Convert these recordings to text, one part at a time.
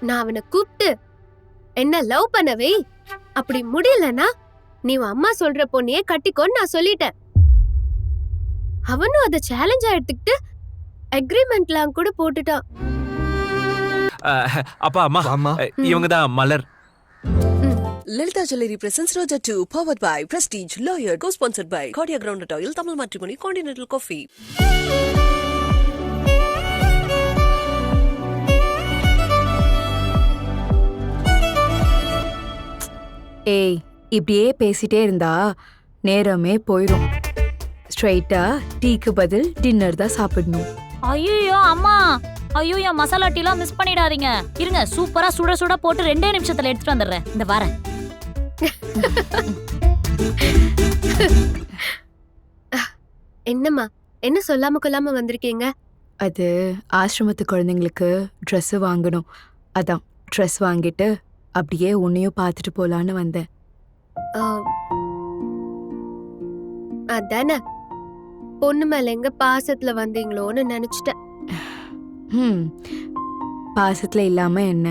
நான் அவனை கூப்பிட்டு என்ன லவ் பண்ணவே, அப்படி முடியலனா நீ உன் அம்மா சொல்ற பொண்ணையே கட்டிக்கோன்னு நான் சொல்லிட்டேன். அவனும் அதை சேலஞ்சா எடுத்துக்கிட்டு அக்ரிமெண்ட்லாம் கூட போட்டுட்டான். அப்பா அம்மா இவங்க தான் மலர். Lalitha Jewellery presents Roja 2 powered by Prestige Lawyer co-sponsored by Cordia Groundnut Oil, Tamil Matrimony, Continental Coffee. ஏய், இப்படியே பேசிட்டே இருந்தா நேரமே போயிடும். ஸ்ட்ரைட்டா டீக்கு பதில் டின்னர் தான் சாப்பிடணும். ஐயோ அம்மா, ஐயோ என் மசாலா டீலாம் மிஸ் பண்ணிடாதீங்க. இருங்க, சூப்பரா சுட சுட போட்டு 2 நிமிஷத்துல எடுத்துட்டு வந்துடுறேன். இந்த வரேன். என்னம்மா, என்ன சொல்லாம கொள்ளாம வந்திருக்கீங்க? அது ஆசிரமத்து குழந்தைங்களுக்கு ட்ரெஸ் வாங்கணும். அதான் ட்ரெஸ் வாங்கிட்டு அப்படியே உன்னையும் பார்த்துட்டு போலான்னு வந்தேன். அதானே, பொண்ணு மேல எங்க பாசத்துல வந்தீங்களோன்னு நினைச்சிட்டேன். பாசத்துல இல்லாம என்ன,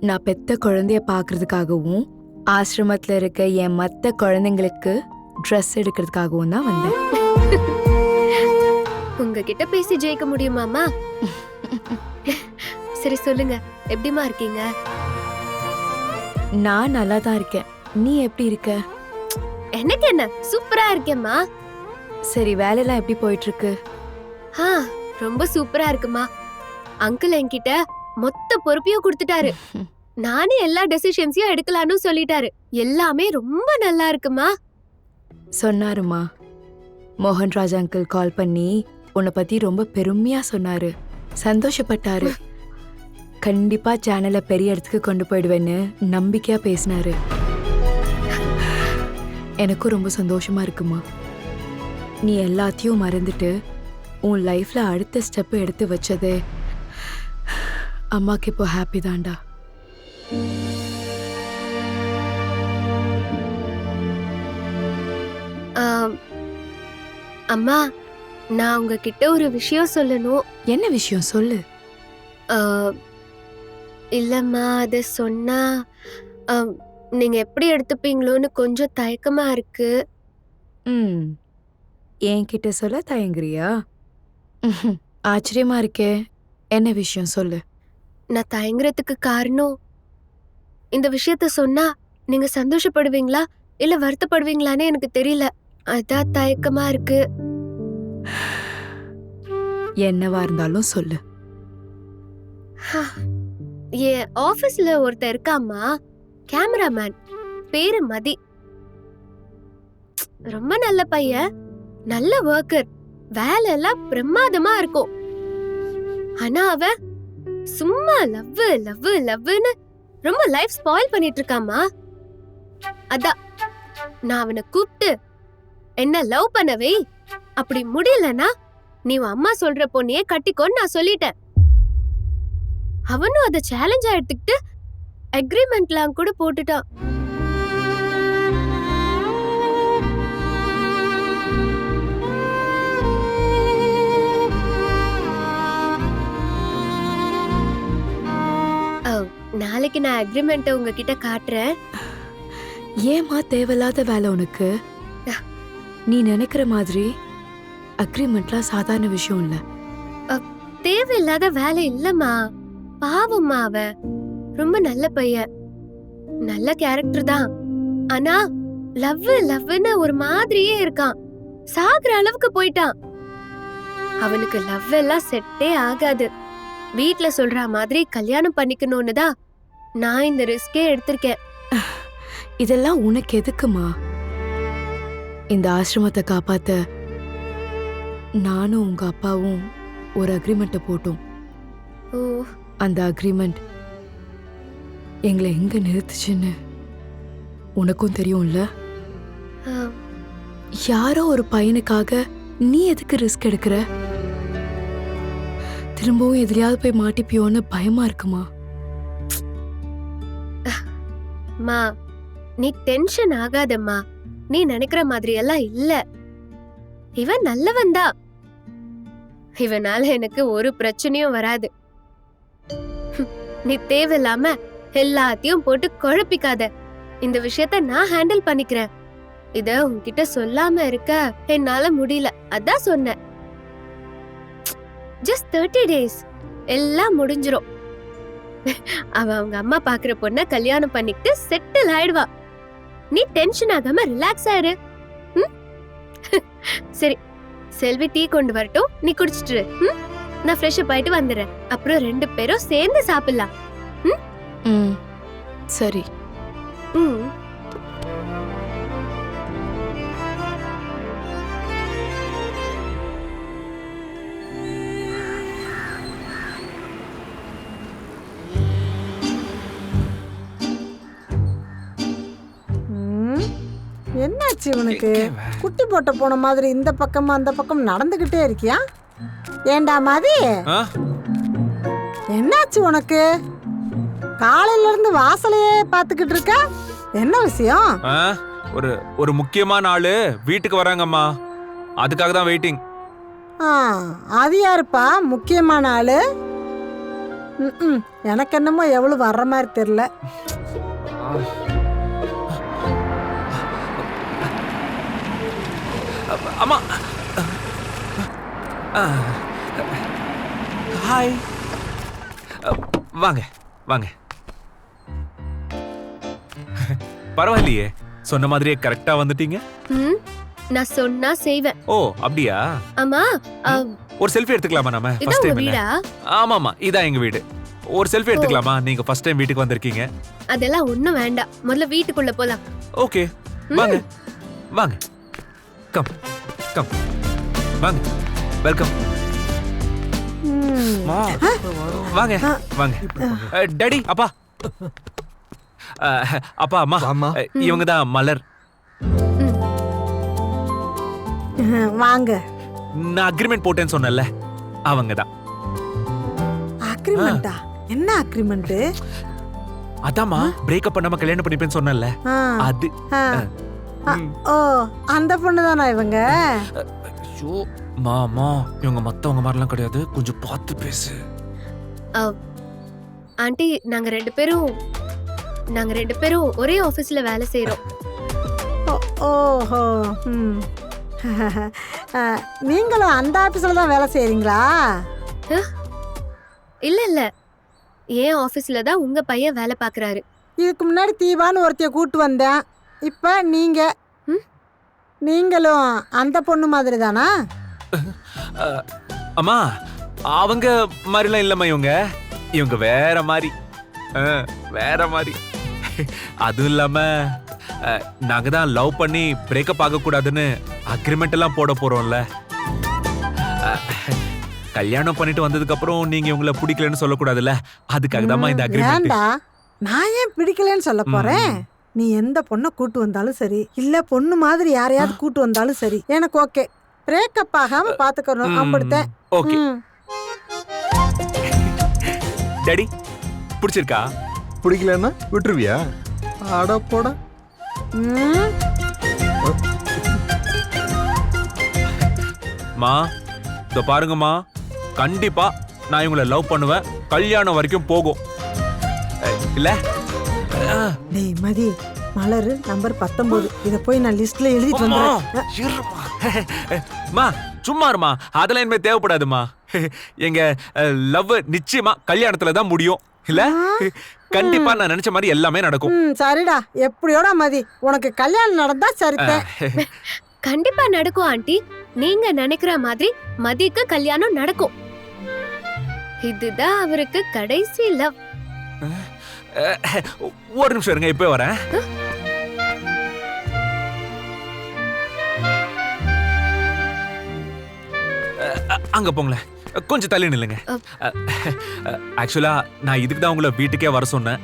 நான் பெத்த குழந்தைய பாக்குறதுக்காகவும் ஆசிரமத்துல இருக்க என் மத்த குழந்தைங்களுக்கு ட்ரெஸ் எடுக்கிறதுக்காகவும் தான் வந்தேன். உங்ககிட்ட பேசி ஜெயிக்க முடியுமாமா? சரி சொல்லுங்க, எப்படிமா இருக்கீங்க? நான் நல்லா தான் இருக்கேன். நீ எப்படி இருக்க? எனக்கு என்ன, சூப்பரா இருக்கேம்மா. சரி, வேலையெல்லாம் எப்படி போயிட்டு இருக்கு? ரொம்ப சூப்பரா இருக்குமா. அங்கிள் என்கிட்ட மொத்த பொறுப்பையும் கொடுத்துட்டாரு. நானே எல்லா டெசிஷன்ஸையும் எடுக்கலான்னு சொல்லிட்டாரு. எல்லாமே ரொம்ப நல்லா இருக்குமா. சொன்னாருமா, மோகன்ராஜ் அங்கிள் கால் பண்ணி உன்னை பத்தி ரொம்ப பெருமையா சொன்னாரு, சந்தோஷப்பட்டாரு. கண்டிப்பா சேனலை பெரிய இடத்துக்கு கொண்டு போயிடுவேன்னு நம்பிக்கையா பேசினாரு. எனக்கும் ரொம்ப சந்தோஷமா இருக்குமா. நீ எல்லாத்தையும் மறந்துட்டு உன் லைஃப்ல அடுத்த ஸ்டெப் எடுத்து வச்சதே அம்மாக்கு இப்போ ஹாப்பி தான்டா. அம்மா, நான் உங்ககிட்ட ஒரு விஷயம் சொல்லணும். என்ன விஷயம் சொல்லு. இல்லம்மா, அத சொன்னா நீங்க எப்படி எடுத்துப்பீங்களோன்னு கொஞ்சம் தயக்கமா இருக்கு. என்கிட்ட சொல்ல தயங்குறியா? ஆச்சரியமா இருக்கே. என்ன விஷயம் சொல்லு. நான் தயங்குறதுக்கு காரணம், இந்த விஷயத்த சொன்னா நீங்க சந்தோஷப்படுவீங்களா இல்ல வருத்தப்படுவீங்களான்னு எனக்கு தெரியல. அதான் தயக்கமா இருக்கு. என்னவா இருந்தாலும் சொல்லு. என் ஆபீஸ்ல ஒருத்தர் இருக்காமா, கேமராமேன், பேரு மதி. ரொம்ப நல்ல பையன், நல்ல ஒர்க்கர், வேலை எல்லாம் பிரமாதமா இருக்கும். ஆனா அவன் சும்மா லவ் லவ் லவ்னு ரொம்ப லைஃப் ஸ்பாயில் பண்ணிட்டு இருக்காமா. அதான் நான் அவனை கூப்பிட்டு என்ன லவ் பண்ணவே, அப்படி முடியலனா நீ உன் அம்மா சொல்ற பொண்ணையே கட்டிக்கோன்னு நான் சொல்லிட்டேன். அவனும் அதை சேலஞ்சா எடுத்துக்கிட்டு அக்ரிமெண்ட்லாம் கூட போட்டுட்டான். நாளைக்கு நான் அக்ரிமெண்ட்டை உங்ககிட்ட காட்டுறேன். ஏமா தேவையில்லாத வேலை உனக்கு? நீ நினைக்கிற மாதிரி அக்ரிமெண்ட்லாம் சாதாரண விஷயம் இல்ல. தேவையில்லாத வேலை இல்லம்மா. பாவம்மா, அவ ரொம்ப நல்ல பையன், நல்ல கேரக்டர் தான். ஆனா லவ் லவ்னு ஒரு மாதிரியே இருக்கான். சாகுற அளவுக்கு போயிட்டான். அவனுக்கு லவ் எல்லாம் செட்டே ஆகாது. வீட்ல சொல்ற மாதிரி கல்யாணம் பண்ணிக்கணும்னு தான் நான் இந்த ரிஸ்கே எடுத்திருக்கேன். இதெல்லாம் உனக்கு எதுக்குமா? இந்த ஆசிரமத்தை காப்பாத்த நானும் உங்க அப்பாவும் ஒரு அக்ரிமெண்ட்டை போட்டோம். அந்த அக்ரிமெண்ட் எங்களை எங்க நிறுத்துச்சுன்னு உனக்கும் தெரியும்ல. யாரோ ஒரு பையனுக்காக நீ எதுக்கு ரிஸ்க் எடுக்கிற? திரும்பவும் எதிரியாவது போய் மாட்டிப்பியோன்னு பயமா இருக்குமா? மா, நீ டென்ஷன் ஆகாதம்மா. நீ நினைக்கிற மாதிரி எல்லாம் இல்ல. இவன் நல்லவன் தான். இவனால எனக்கு ஒரு பிரச்சனையும் வராது. நீ தேவையில்லாம எல்லாத்தையும் போட்டு குழப்பிக்காத. இந்த விஷயத்த நான் ஹேண்டில் பண்ணிக்கிறேன். இத உன்கிட்ட சொல்லாம இருக்க என்னால முடியல, அதான் சொன்னேன். ஜஸ்ட் 30 days எல்லாம் முடிஞ்சிரும். அவ அவங்க அம்மா பாக்குற பொண்ண கல்யாணம் பண்ணிக்கிட்டு செட்டில் ஆயிடுவா. நீ டென்ஷன் ஆகாம ரிலாக்ஸ் ஆயிரு. சரி, செல்வி டீ கொண்டு வரட்டும், நீ குடிச்சிட்டு நான் ஃப்ரெஷ் அப் ஆயிட்டு வந்துடுறேன். அப்புறம் 2 பேரும் சேர்ந்து சாப்பிடலாம். ம் சரி. ம். என்னாச்சு உனக்கு? குட்டி போட்ட போன மாதிரி இந்த பக்கமா அந்த பக்கம் நடந்துகிட்டே இருக்கியா? ஏண்டா மதி, என்னாச்சு உனக்கு? காலையில இருந்து வாசலையே பாத்துக்கிட்டு இருக்க, என்ன விஷயம்? ஒரு முக்கியமான ஆளு வீட்டுக்கு வராங்கம்மா, அதுக்காக தான் வெயிட்டிங். அது யாருப்பா முக்கியமான ஆளு? எனக்கு என்னமோ எவ்வளவு வர்ற மாதிரி தெரியல. அம்மா, ஹாய், வாங்க வாங்க. பரவாயில்லையே, சொன்ன மாதிரியே கரெக்டா வந்துட்டீங்க. நான் சொன்னா செய்வேன். ஓ அப்படியா? அம்மா, ஒரு செல்ஃபி எடுத்துக்கலாமா நாம? இதான் ஃபர்ஸ்ட் உங்க டைம். வீடா? ஆமாமா, இதான் எங்க வீடு. ஒரு செல்ஃபி எடுத்துக்கலாமா? நீங்க ஃபர்ஸ்ட் டைம் வீட்டுக்கு வந்திருக்கீங்க. அதெல்லாம் ஒண்ணும் வேண்டாம், முதல்ல வீட்டுக்குள்ள போலாம். ஓகே, வாங்க வாங்க. கம் கம், வாங்க. வெல்கம். வாங்க வாங்க. டாடி, அப்பா, அப்பா, அம்மா, இவங்க தான் மலர். வாங்க. நான் அக்ரிமெண்ட் போட்டேன்னு சொன்னேன்ல, அவங்க தான். அக்ரிமெண்டா? என்ன அக்ரிமெண்ட்? அதாம்மா, பிரேக்கப் பண்ணாம கல்யாணம் பண்ணிப்பேன்னு சொன்னேன்ல, அது. ஓ, அந்த பொண்ணு தானா இவங்க? ஐயோ மாமா, இவங்க மத்தவங்க மாதிரிலாம் கிடையாது, கொஞ்சம் பார்த்து பேசு. ஆண்டி, நாங்க ரெண்டு பேரும் ஒரே ஆபீஸ்ல வேலை செய்யறோம். ஓஹோ. நீங்களும் அந்த ஆபீஸ்ல தான் வேலை செய்யறீங்களா? இல்ல இல்ல, ஏன் ஆபீஸ்ல தான் உங்க பையன் வேலை பாக்குறாரு. இதுக்கு முன்னாடி தீவான்னு ஒருத்தைய கூட்டு வந்தேன். இப்ப நீங்களும் அந்த பொண்ணு மாதிரி தானா? அம்மா, அவங்க மாதிரிலாம் இல்லம்மா, இவங்க வேற மாதிரி. வேற மாதிரி. அதுவும் இல்லாம நாங்க தான் லவ் பண்ணி பிரேக்கப் ஆக கூடாதுன்னு அக்ரிமெண்ட் எல்லாம் போட போறோம்ல. கல்யாணம் பண்ணிட்டு வந்ததுக்கு அப்புறம் நீங்க இவங்கள பிடிக்கலன்னு சொல்லக்கூடாதுல்ல, அதுக்காக தான் இந்த அக்ரிமெண்ட். நான் ஏன் பிடிக்கலன்னு சொல்ல போறேன்? நீ எந்த பொண்ணை கூட்டு வந்தாலும் சரி, இல்ல பொண்ணு மாதிரி யாரையாவது கூட்டு வந்தாலும் சரி, எனக்கு ஓகே. பிரேக்கப் ஆகாம பாத்துக்கணும், அப்படித்தான். ஓகே டாடி, பிடிச்சிருக்கா? பிடிக்கலன்னா விட்டுருவியா? அட போட. மா, இதோ பாருங்கம்மா, கண்டிப்பா நான் இவங்கள லவ் பண்ணுவேன், கல்யாணம் வரைக்கும் போகும் இல்ல? டேய் மதி, மலர் நம்பர் 19, இத போய் நான் லிஸ்ட்ல எழுதிட்டு வந்துறேன். மா சும்மா இருமா, அதெல்லாம் இனிமே தேவைப்படாதுமா. எங்க லவ் நிச்சயமா கல்யாணத்துல தான் முடியும் இல்ல? கண்டிப்பா நான் நினைச்ச மாதிரி எல்லாமே நடக்கும். சரிடா, எப்படியோட மதி, உனக்கு கல்யாணம் நடந்தா சரிதான். கண்டிப்பா நடக்கும் ஆண்டி, நீங்க நினைக்கிற மாதிரி மதிக்கு கல்யாணம் நடக்கும். இதுதான் அவருக்கு கடைசி லவ். ஒரு நிமிஷம் இருங்க, இப்ப வரேன். அங்க போங்களேன், கொஞ்சம் தள்ளி நில்லுங்க. ஆக்சுவலா நான் இதுக்கு தான் உங்களை வீட்டுக்கே வர சொன்னேன்.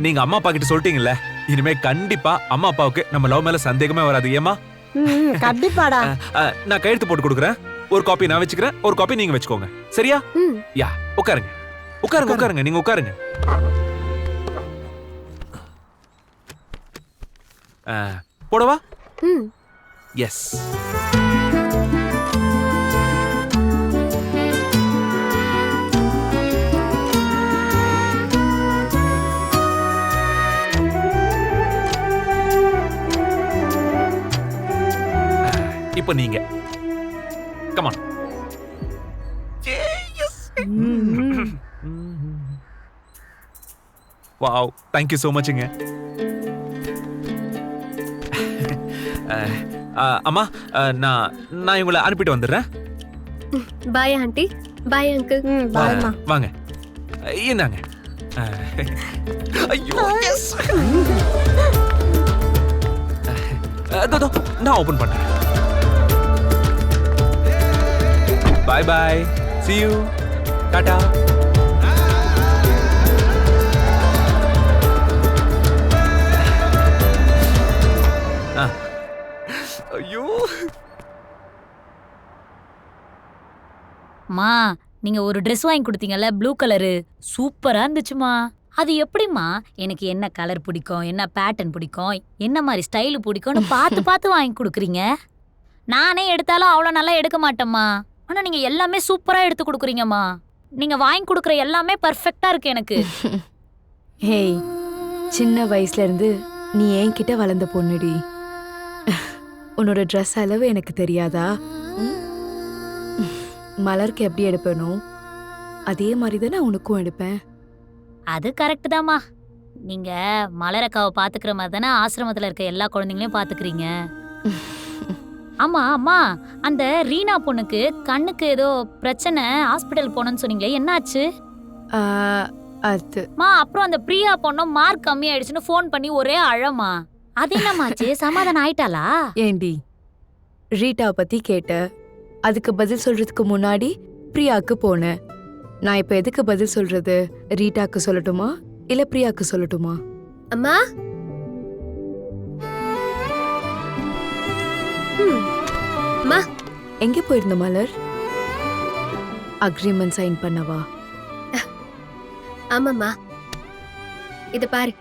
நீங்க அம்மா அப்பா கிட்ட சொல்லிட்டீங்கல்ல, இனிமே கண்டிப்பா அம்மா அப்பாவுக்கு நம்ம லவ் மேல சந்தேகமே வராது. ஏமா? கண்டிப்பாடா. நான் கையெழுத்து போட்டு கொடுக்குறேன். ஒரு காப்பி நான் வச்சுக்கிறேன், ஒரு காப்பி நீங்க வச்சுக்கோங்க, சரியா? யா, உட்காருங்க உட்காருங்க உட்காருங்க, நீங்க உட்காருங்க. போடவா? எஸ். இப்ப நீங்க come on. Wow, thank you so muchங்க. அம்மா, நான் இவங்களை அனுப்பிட்டு வந்துடுறேன். Bye aunty, bye uncle. பாய்மா. வாங்க, இந்தாங்க. ஐயோ, எஸ். நான் ஓபன் பண்றேன். பை பை, see you, டாடா. ஐயோ, மா நீங்க ஒரு Dress வாங்கி கொடுத்தீங்கல்ல, ப்ளூ கலரு, சூப்பரா இருந்துச்சுமா. அது எப்படிம்மா எனக்கு என்ன கலர் பிடிக்கும், என்ன பேட்டர்ன் பிடிக்கும், என்ன மாதிரி ஸ்டைல் பிடிக்கும்னு பார்த்து பார்த்து வாங்கி கொடுக்குறீங்க. நானே எடுத்தாலும் அவ்வளோ நல்லா எடுக்க மாட்டேம்மா. ஆனா நீங்க எல்லாமே சூப்பரா எடுத்து கொடுக்குறீங்கம்மா. நீங்க வாங்கி கொடுக்குற எல்லாமே பர்ஃபெக்டா இருக்கு எனக்கு. ஹேய், சின்ன வயசுல இருந்து நீ என்கிட்ட வளர்ந்த பொண்ணுடி. உன்னோட ட்ரெஸ் அளவு எனக்கு தெரியாதா? மலருக்கு எப்படி எடுப்பேனோ அதே மாதிரி தானே உனக்கும் எடுப்பேன். அது கரெக்ட் தாம்மா. நீங்க மலரக்காவை பாத்துக்கிற மாதிரி தானே ஆசிரமத்துல இருக்க எல்லா குழந்தைங்களையும் பாத்துக்கிறீங்க. ஆமா அம்மா, அந்த ரீனா பொண்ணுக்கு கண்ணுக்கு ஏதோ பிரச்சனை, ஹாஸ்பிட்டல் போனோன்னு சொன்னீங்களே, என்னாச்சு? அது அப்புறம் அந்த பிரியா பொண்ணும் மார்க் கம்மி ஆயிடுச்சுன்னு ஃபோன் பண்ணி ஒரே அழமா. அது என்னமாச்சு, சமாதானம் ஆயிட்டாளா? ஏண்டி, ரீட்டாவை பத்தி கேட்ட, அதுக்கு பதில் சொல்றதுக்கு முன்னாடி பிரியாக்கு போனேன். நான் இப்ப எதுக்கு பதில் சொல்றது? ரீட்டாக்கு சொல்லட்டுமா இல்ல பிரியாக்கு சொல்லட்டுமா? அம்மா, அம்மா, எங்க போயிருந்த மலர்? அக்ரிமெண்ட் சைன் பண்ணவா? ஆமாம்மா, இத பாரு.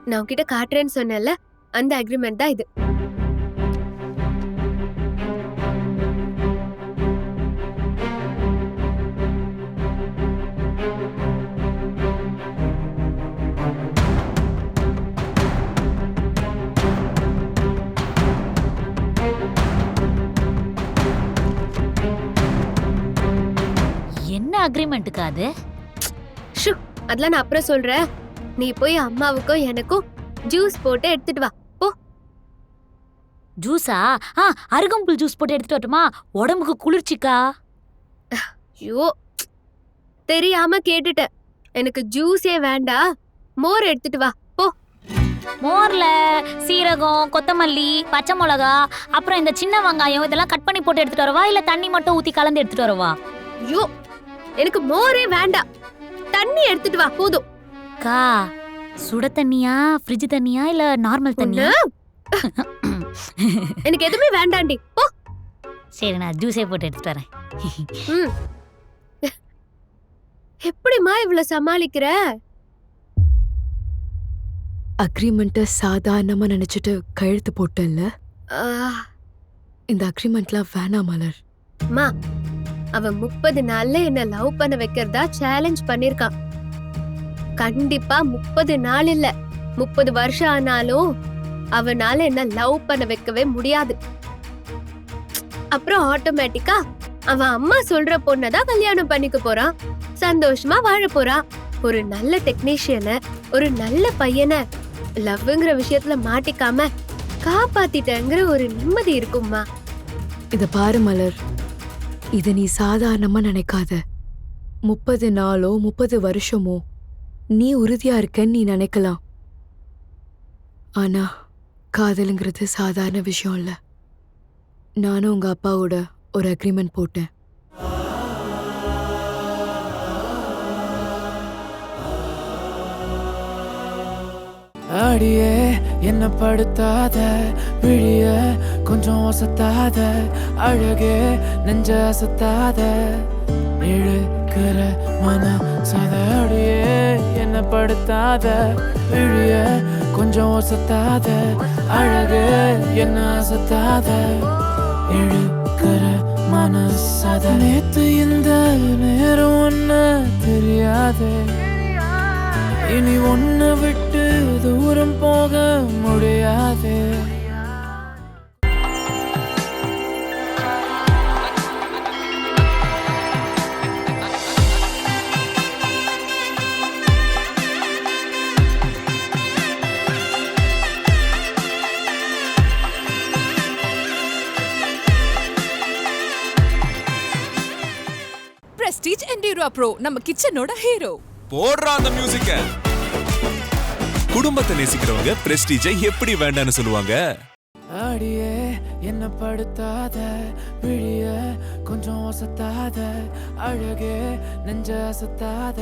நான் உன்கிட்ட காட்டுறேன்னு சொன்னேன்ல, அந்த அக்ரிமெண்ட் தான் இது. என்ன அக்ரிமெண்ட்டுக்கு அது? ஷூ, அதெல்லாம் நான் அப்புறம் சொல்றேன். நீ போய் அம்மாவுக்கும் எனக்கும் ஜூஸ் போட்டு எடுத்துட்டு வா போ. ஜூஸா? அருகம்புல் ஜூஸ் போட்டு எடுத்துட்டு வரட்டுமா? உடம்புக்கு குளிர்ச்சிக்கா. ஐயோ, தெரியாம கேட்டுட்டேன். எனக்கு ஜூஸே வேண்டாம், மோர் எடுத்துட்டு வா போ. மோர்ல சீரகம், கொத்தமல்லி, பச்சை மிளகா, அப்புறம் இந்த சின்ன வெங்காயம் இதெல்லாம் கட் பண்ணி போட்டு எடுத்துட்டு வரவா, இல்ல தண்ணி மட்டும் ஊத்தி கலந்து எடுத்துட்டு வரவா? ஐயோ, எனக்கு மோரே வேண்டாம், தண்ணி எடுத்துட்டு வா போதும். அக்கா, சுட தண்ணியா, ஃப்ரிட்ஜ் தண்ணியா, இல்ல நார்மல் தண்ணியா? எனக்கு எதுவுமே வேண்டாண்டி போ. சரி, நான் ஜூஸே போட்டு எடுத்துட்டு வரேன். ம். எப்படிம்மா இவ்வளவு சமாளிக்கிற? அக்ரிமெண்ட்டை சாதாரணமா நினைச்சிட்டு கையெழுத்து போட்டேன்ல. ஆ, இந்த அக்ரிமெண்ட்லாம் வேணாம் மலர். அம்மா, அவன் 30 நாள்ல என்ன லவ் பண்ண வைக்கிறதா சேலஞ்ச் பண்ணிருக்கான். கண்டிப்பா 30 நாள் இல்ல, 30 வருஷம் ஆனாலும் அவனால என்ன லவ் பண்ண வைக்கவே முடியாது. அப்புறம் ஆட்டோமேட்டிக்கா அவன் அம்மா சொல்ற பொண்ணதான் கல்யாணம் பண்ணிக்க போறான், சந்தோஷமா வாழ போறான். ஒரு நல்ல டெக்னீஷியனை, ஒரு நல்ல பையனை லவ்ங்கிற விஷயத்துல மாட்டிக்காம காப்பாத்திட்டேங்கிற ஒரு நிம்மதி இருக்கும்மா. இத பாரு மலர், இத நீ சாதாரணமா நினைக்காத. 30 நாளோ 30 வருஷமோ நீ உறுதியா இருக்கன்னு நீ நினைக்கலாம். ஆனா காதலுங்கிறது சாதாரண விஷயம் இல்ல. நானும் உங்க அப்பாவோட ஒரு அக்ரிமெண்ட் போட்டேன். அடியே என்ன படுத்தாத, விழிய கொஞ்சம் ஒசத்தாத, அழகே நெஞ்ச அசத்தாத, இழுக்கிற மன சாத. அடியே என்ன படுத்தாத, விழிய கொஞ்சம் ஒசத்தாத, அழகே என்ன அசத்தாத, இழுக்கிற மனசாத. நேத்து இந்த நேரம் ஒன்ன தெரியாதே, இனி ஒன்ன விட்டு தூரம் போக முடியாதே. பிரஸ்டீஜ் என்டூரா ப்ரோ நம்ம கிச்சனோட ஹீரோ. போடுறா அந்த மியூசிக்க. குடும்பத்தை நேசிக்கிறவங்க பிரஸ்டீஜை எப்படி வேண்டான்னு சொல்லுவாங்க? அடியே என்ன படுத்தாத, விழிய கொஞ்சம் ஒசத்தாத, அழகே நெஞ்ச அசத்தாத.